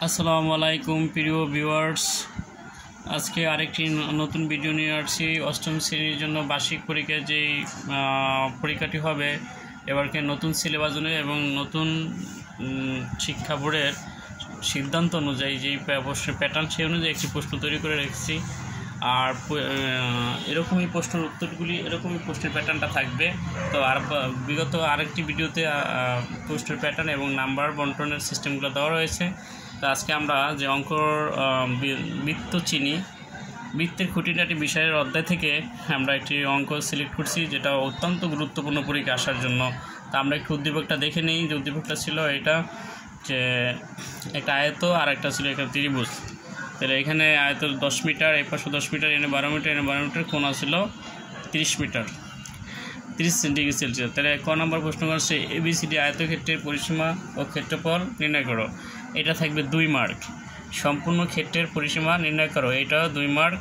আসসালামু আলাইকুম প্রিয় ভিউয়ার্স, আজকে আরেকটি নতুন ভিডিও নিয়ে আসছি। অষ্টম শ্রেণীর জন্য বার্ষিক পরীক্ষায় যেই পরীক্ষাটি হবে এবারকে নতুন সিলেবাস অনুযায়ী এবং নতুন শিক্ষা বোর্ডের সিদ্ধান্ত অনুযায়ী যেই প্রশ্নের প্যাটার্ন সেই অনুযায়ী একটি প্রশ্ন তৈরি করে রেখেছি। আর এরকমই প্রশ্নের উত্তরগুলি এরকমই প্রশ্নের প্যাটার্নটা থাকবে। তো আর বিগত আরেকটি ভিডিওতে প্রশ্নের প্যাটার্ন এবং নাম্বার বন্টনের সিস্টেমগুলো দেওয়া রয়েছে। তো আজকে আমরা যে অঙ্কর বৃত্ত চিনি, বৃত্তের খুঁটিনাটি বিষয়ের অধ্যায় থেকে আমরা একটি অঙ্ক সিলেক্ট করছি, যেটা অত্যন্ত গুরুত্বপূর্ণ পরীক্ষা আসার জন্য। তো আমরা একটু উদ্দীপকটা দেখে নিই। যে উদ্দীপকটা ছিল এটা, যে একটা আয়ত আর একটা ছিল একটা ত্রিভুজ। তাহলে এখানে আয়ত 10 মিটার, এই পাশে 10 মিটার, এনে 12 মিটার, এনে 12 মিটার, কোণ ছিল 30 মিটার, 30 ডিগ্রি সেলসিয়াস। তাহলে ক নম্বর প্রশ্ন করছে এবিসিডি আয়তক্ষেত্রের পরিসীমা ও ক্ষেত্রফল নির্ণয় করো। এটা থাকবে 2 মার্ক। সম্পূর্ণ ক্ষেত্রের পরিসীমা নির্ণয় করো, এটাও 2 মার্ক,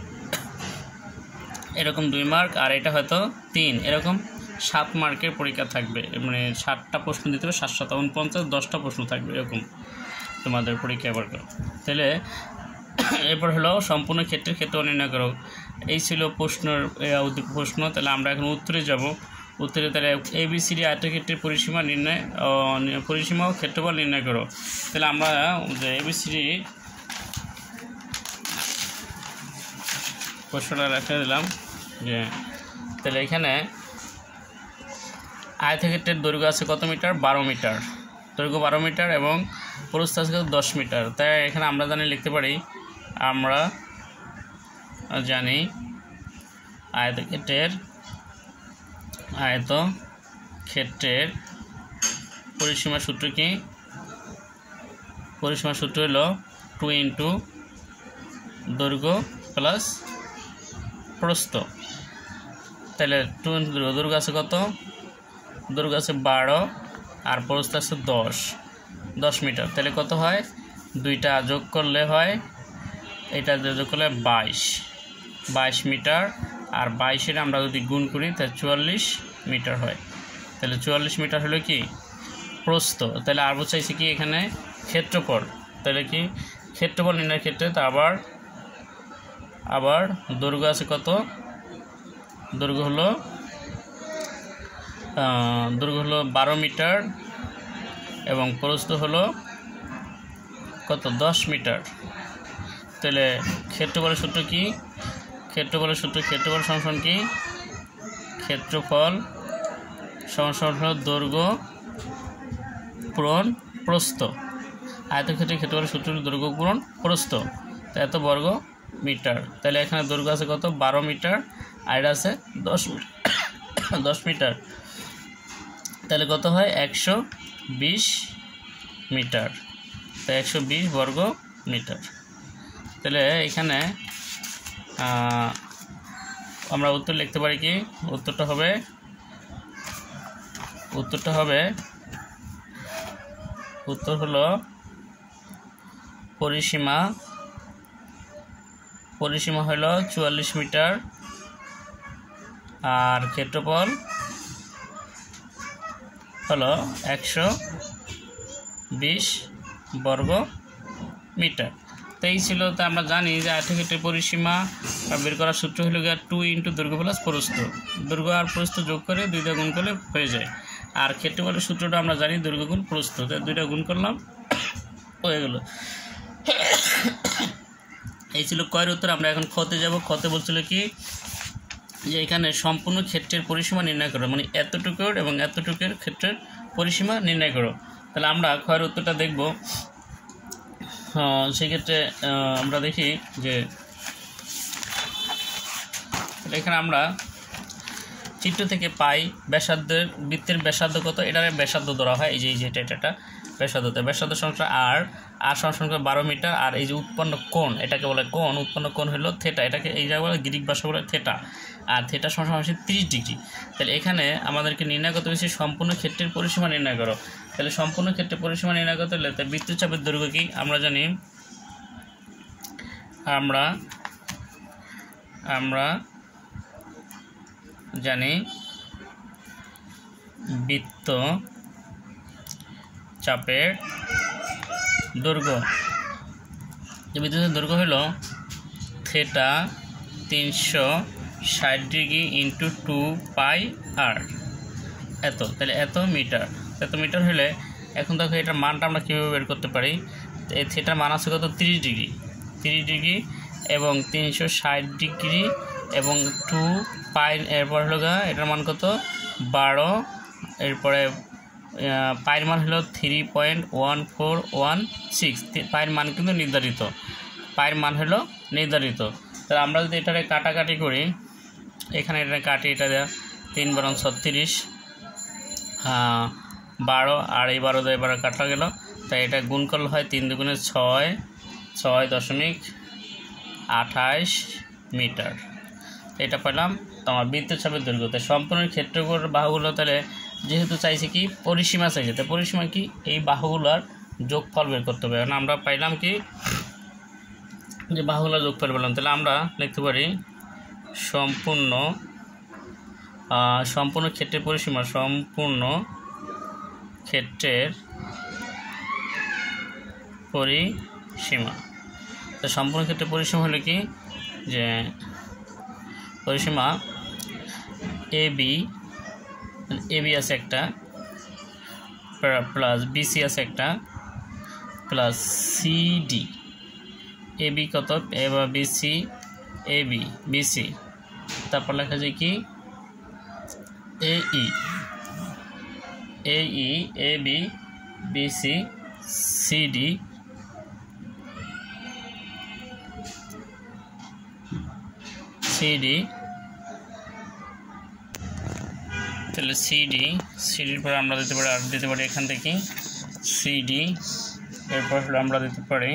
এরকম 2 মার্ক। আর এটা হয়তো 3, এরকম 7 মার্কের পরীক্ষা থাকবে। মানে 7টা প্রশ্ন দিতে হবে, 7 7 49, 10টা প্রশ্ন থাকবে এরকম তোমাদের পরীক্ষা এবার। তাহলে এরপর হলো সম্পূর্ণ ক্ষেত্রের ক্ষেত্রফল নির্ণয় করো। এই ছিল প্রশ্নের প্রশ্ন। তাহলে আমরা এখন উত্তরে যাব। উত্তরে তাহলে এবিসিডি আয়তক্ষেত্রের পরিসীমা নির্ণয় পরিসীমা ও ক্ষেত্রফল নির্ণয় করো। তাহলে আমরা যে এবিসিডি প্রশ্নটা রেখে দিলাম, যে তাহলে এখানে আয়তক্ষেত্রের দৈর্ঘ্য আছে কত মিটার? 12 মিটার। দৈর্ঘ্য 12 মিটার এবং প্রস্থ আছে 10 মিটার। তাই এখানে আমরা লিখতে পারি, আমরা জানি আয়তক্ষেত্রের পরিসীমা সূত্র কি? পরিসীমা সূত্র হলো 2 ইন্টু দৈর্ঘ্য প্লাস প্রস্থ। তাহলে 2 ইন্টু দৈর্ঘ্য আছে কত? দৈর্ঘ্য আছে 12 আর প্রস্থ আছে 10 মিটার। তাহলে কত হয়? দুইটা যোগ করলে হয়, এটা যোগ করলে 22 মিটার। আর 22-এর আমরা যদি গুণ করি তাহলে 44 মিটার হয়। তাহলে 44 মিটার হলো কি প্রস্থ। তাহলে আর চাইছে কি এখানে ক্ষেত্রফল। তাহলে কি ক্ষেত্রফল নির্ণয়ের ক্ষেত্রে তা আবার দৈর্ঘ্য আছে কত? দৈর্ঘ্য হলো 12 মিটার এবং প্রস্থ হলো কত? 10 মিটার। তাহলে ক্ষেত্রফলের সূত্র কি? ক্ষেত্রফল সমান কি? ক্ষেত্রফল সমান হলো দৈর্ঘ্য পূরণ প্রস্থ। আয়তক্ষেত্রের ক্ষেত্রফলের সূত্র হলো দৈর্ঘ্য পূরণ প্রস্থ। তো এত বর্গ মিটার। তাহলে এখানে দৈর্ঘ্য আছে কত? 12 মিটার আর এটা আছে 10 মিটার। তাহলে কত হয়? 120 মিটার। তো 120 বর্গ মিটার। তাহলে এখানে আমরা উত্তর লিখতে পারি কি? উত্তরটা হবে উত্তর হলো পরিসীমা হলো 44 মিটার আর ক্ষেত্রফল হলো 120 বর্গ মিটার। তো এই ছিল। তো আমরা জানি যে আয়তক্ষেত্রের পরিসীমা বের করার সূত্র হলো 2 ইন্টু দৈর্ঘ্য প্লাস প্রস্থ। দৈর্ঘ্য আর প্রস্থ যোগ করে 2টা গুণ করলে হয়ে যায়। আর ক্ষেত্রফলের সূত্রটা আমরা জানি দৈর্ঘ্য গুণ প্রস্থ। তাই 2টা গুণ করলাম, হয়ে গেল। এই ছিল কয়ের উত্তর। আমরা এখন খতে যাব। খতে বলছিল কি, যে এখানে সম্পূর্ণ ক্ষেত্রের পরিসীমা নির্ণয় করো, মানে এতটুকুর এবং এতটুকুর ক্ষেত্রের পরিসীমা নির্ণয় করো। তাহলে আমরা ক্ষয়ের উত্তরটা দেখব। সেক্ষেত্রে আমরা দেখি যে এখানে আমরা চিত্র থেকে পাই ব্যাসার্ধের বৃত্তের ব্যাসার্ধ কত? এটার ব্যাসার্ধ ধরা হয়। এই যে এটা ব্যাসার্ধ সংখ্যা আর সংখ্যা 12 মিটার। আর এই যে উৎপন্ন কোণ, এটাকে বলে কোণ। উৎপন্ন কোণ হলো থেটা। এটাকে এই জায়গায় বলে গ্রিক ভাষা বলে থেটা। আর থেটা সমান 30 ডিগ্রি। তাহলে এখানে আমাদেরকে নির্ণয় করতে হচ্ছে সম্পূর্ণ ক্ষেত্রের পরিসীমা নির্ণয় করো। তাহলে সম্পূর্ণ ক্ষেত্রের পরিসীমা নির্ণয় করতে হলে বৃত্তচাপের দৈর্ঘ্য কি? আমরা জানি বৃত্ত চাপের দৈর্ঘ্য যে বিদ্যুতের দৈর্ঘ্য হলো থিটা 360 ডিগ্রি ইন্টু 2πr, এত, তাহলে এত মিটার হলে এখন দেখো এটার মানটা আমরা কীভাবে বের করতে পারি। এই থিটার মান আছে কত 30 ডিগ্রি এবং 360 ডিগ্রি এবং 2π, এরপর হলো এটার মান কত 12, এরপরে পায়ের মান হলো 3.1416। পায়ের মান কিন্তু নির্ধারিত, তাহলে আমরা যদি এটারে কাটাকাটি করি, এখানে এটা কাটি, এটা দেওয়া 3 × 36 12, আর এই 12 দিয়ে 12 কাটা গেল, তাই এটা গুণ করলে হয় 3 × 2 = 6, 6.28 মিটার। এটা পেলাম তোমার বিদ্যুৎ চাপের দৈর্ঘ্য। তাই সম্পূর্ণ ক্ষেত্রগুলোর বাহুগুলো, তাহলে যেহেতু চাইছে কি পরিসীমা চাইছে, তাই পরিসীমা কি এই বাহুগুলোর যোগফল বের করতে হবে। এখন আমরা পাইলাম কি যে বাহুগুলোর যোগফল পেলাম, তাহলে আমরা লিখতে পারি সম্পূর্ণ ক্ষেত্রের পরিসীমা, সম্পূর্ণ ক্ষেত্রের পরিসীমা। তো সম্পূর্ণ ক্ষেত্রের পরিসীমা হলো কি যে পরিসীমা এবি আছে একটা, প্লাস বিসি আছে একটা, প্লাস সিডি। এবি কত, এবার বিসি, বিসি, তারপর লেখা যায় কি এবি বিসি সিডি, তাহলে সিডির পরে আমরা দিতে পারি এখান থেকে সিডি, এরপর হলো আমরা দিতে পারি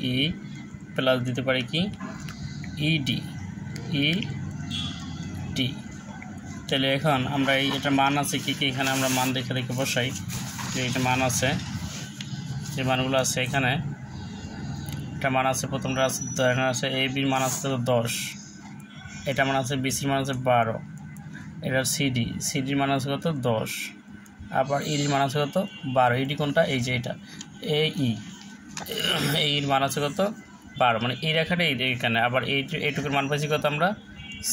এই প্লাস দিতে পারি কি ইডি। তাহলে এখন আমরা এটা মান আছে কি এখানে আমরা মান দেখে বসাই, যে এটা মান আছে, যে মানগুলো আছে এখানে, এটা মান আছে, প্রথমটা আছে এবির মান আছে 10, এটা মান আছে বিসির মান আছে 12, এটা সিডির মান আছে কত 10, আবার ইডির মান আছে কত 12। ইডি কোনটা, এই যে এটা এইর মান আছে কত 12, মানে এই রেখাটা এইখানে। আবার এইটুকুর মান পাইছি কত আমরা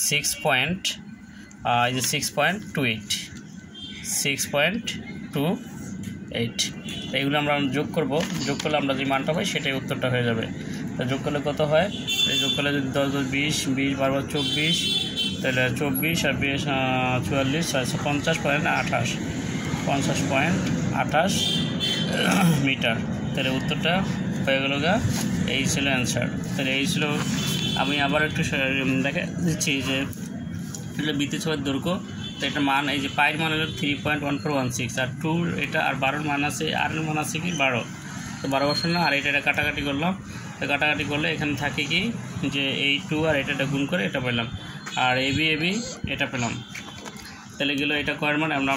6.28। এগুলো আমরা যোগ করলে আমরা যে মানটা পাই সেটাই উত্তরটা হয়ে যাবে। তো যোগ করলে কত হয়, যোগ করলে যদি 10 × 20, 20 × 12 = 24, তাহলে 24 আর 20 44, 50.28 মিটার। তাহলে উত্তরটা হয়ে গেল এই ছিল অ্যান্সার। তাহলে এই ছিল, আমি আবার একটু দেখা দিচ্ছি যে বিদ্যুৎ চাপের দৈর্ঘ্য। তো এটা মান, এই যে পায়ের মান হলো 3.1416, আর 2 এটা, আর 12 মান আছে, আর এর মান আছে কি 12, তো 12 বসানো না, আর এটা কাটাকাটি করলাম। তো কাটাকাটি করলে এখানে থাকে কি যে এই 2 আর এটা গুণ করে এটা পেলাম, আর এবি এটা পেলাম। তাহলে গেল এটা করার মানে আমরা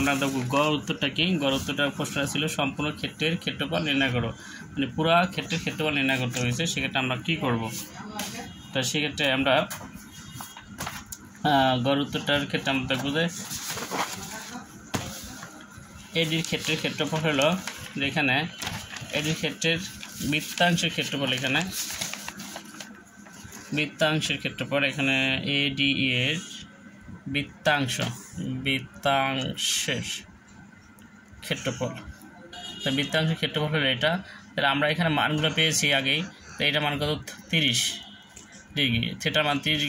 গড় উত্তরটা কি, গড় উত্তরটা প্রশ্নটা ছিল সম্পূর্ণ ক্ষেত্রের ক্ষেত্রফল নির্ণয় করো, মানে পুরা ক্ষেত্রের ক্ষেত্রফল নির্ণয় করতে হয়েছে। সেক্ষেত্রে আমরা কি করব, তো সেক্ষেত্রে আমরা গড় উত্তরটার ক্ষেত্রে আমরা দেখব যে এডির ক্ষেত্রের ক্ষেত্রফল হলো, এখানে এডির ক্ষেত্রের বৃত্তাংশের ক্ষেত্রফল, এখানে বৃত্তাংশের ক্ষেত্রফল, এখানে এডি এর বৃত্তাংশের ক্ষেত্রফল। তো বৃত্তাংশের ক্ষেত্রফল হলো এটা। তাহলে আমরা এখানে মানগুলো পেয়েছি আগেই, তো এটা মান কত 30 ডিগ্রি, থিটার মান 30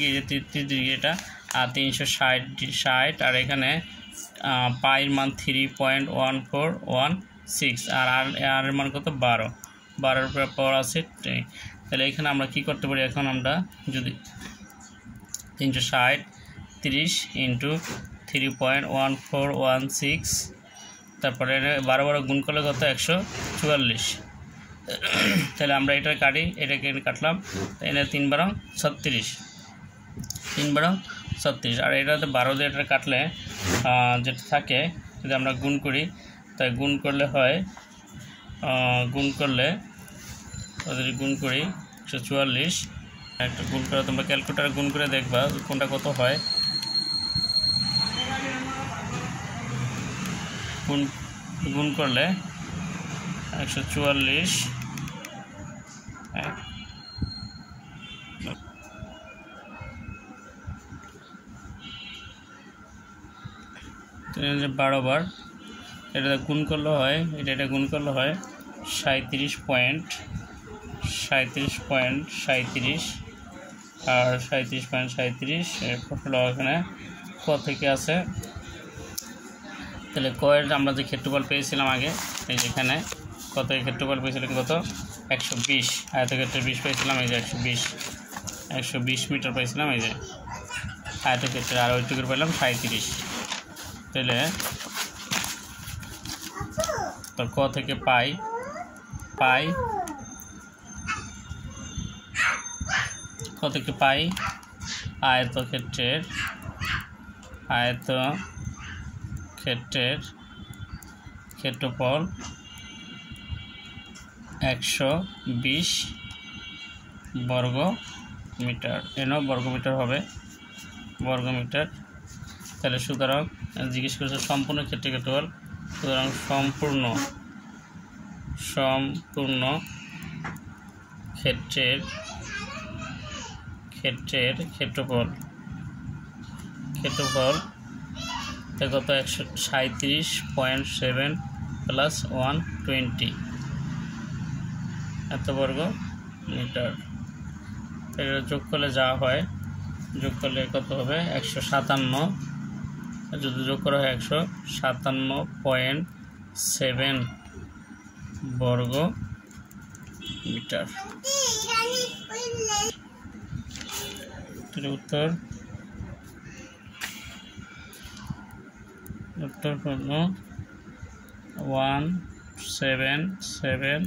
ডিগ্রি এটা, আর 360, আর এখানে পাইর মান 3.1416, আর এর মান কত 12 উপরে পাওয়ার আছে 10। তাহলে এখানে আমরা কি করতে পারি, এখন আমরা যদি 360 30 × 3.1416, তারপরে 12 গুণ করলে কত 144। তাহলে আমরা এটা কাটি, এটাকে কাটলাম, এটা 3 × 36, আর এটাতে 12 দিয়ে এটা কাটলে যেটা থাকে, যদি আমরা গুণ করি, তাই গুণ করলে হয়, গুণ করি 144। একটা গুণ করে তোমরা ক্যালকুলেটারে গুণ করে দেখবা কোনটা কত হয়। গুণ করলে 144 12 বার এটা গুণ করলে হয়, এটা গুণ করলে হয় 37.37 আর 37.37 প্রশ্নটা এখানে ক থেকে আছে। তাহলে কয়ের আমরা যে ক্ষেত্রফল পেয়েছিলাম আগে, এই যেখানে কত ক্ষেত্রফল পেয়েছিলাম কত 120, আয়তক্ষেত্রের 20 পেয়েছিলাম, এই যে 120 মিটার পেয়েছিলাম, এই যে আয়তক্ষেত্রে আর ওইটুকুর পেলাম 37। তাহলে তো ক থেকে পাই ক থেকে পাই আয়তক্ষেত্রের ক্ষেত্রফল 120 বর্গ মিটার, এনও বর্গমিটার হবে, বর্গমিটার। তাহলে সুতরাং জিজ্ঞেস করেছে সম্পূর্ণ ক্ষেত্রফল, সুতরাং সম্পূর্ণ ক্ষেত্রের ক্ষেত্রফল কত 137.7 প্লাস 120 এত বর্গ মিটার। এটা যোগ করলে যা হয়, যোগ করলে কত হবে 157, যদি যোগ করা হয় 157.7 বর্গ মিটার। উত্তর হলো 177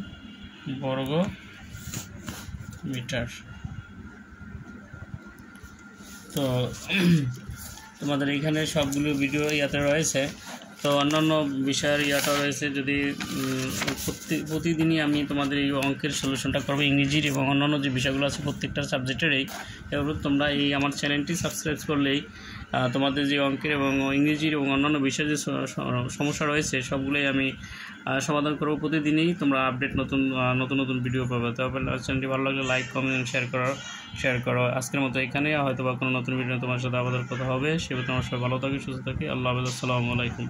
বর্গ মিটার। তো তোমাদের এখানে সবগুলো ভিডিও ইয়াতে রয়েছে, তো অন্যান্য বিষয়ের ইয়াটা রয়েছে। যদি প্রতিদিনই আমি তোমাদের এই অঙ্কের সলিউশনটা করবো, ইংরেজির এবং অন্যান্য যে বিষয়গুলো আছে প্রত্যেকটা সাবজেক্টেরই, এগুলো তোমরা এই আমার চ্যানেলটি সাবস্ক্রাইব করলেই তোমাদের যে অঙ্কের এবং ইংরেজির এবং অন্যান্য বিষয়ের যে সমস্যা রয়েছে সবগুলোই আমি সমাধান করবো প্রতিদিনই। তোমরা আপডেট নতুন ভিডিও পাবে। তবে চ্যানেলটি ভালো লাগলে লাইক, কমেন্ট, শেয়ার করো। আজকের মতো এখানে, হয়তো বা কোনো নতুন ভিডিও তোমার সাথে আবার কথা হবে। সে তোমার সবাই ভালো থাকি, সুস্থ থাকি। আল্লাহ হাফেজ, আসসালামু আলাইকুম।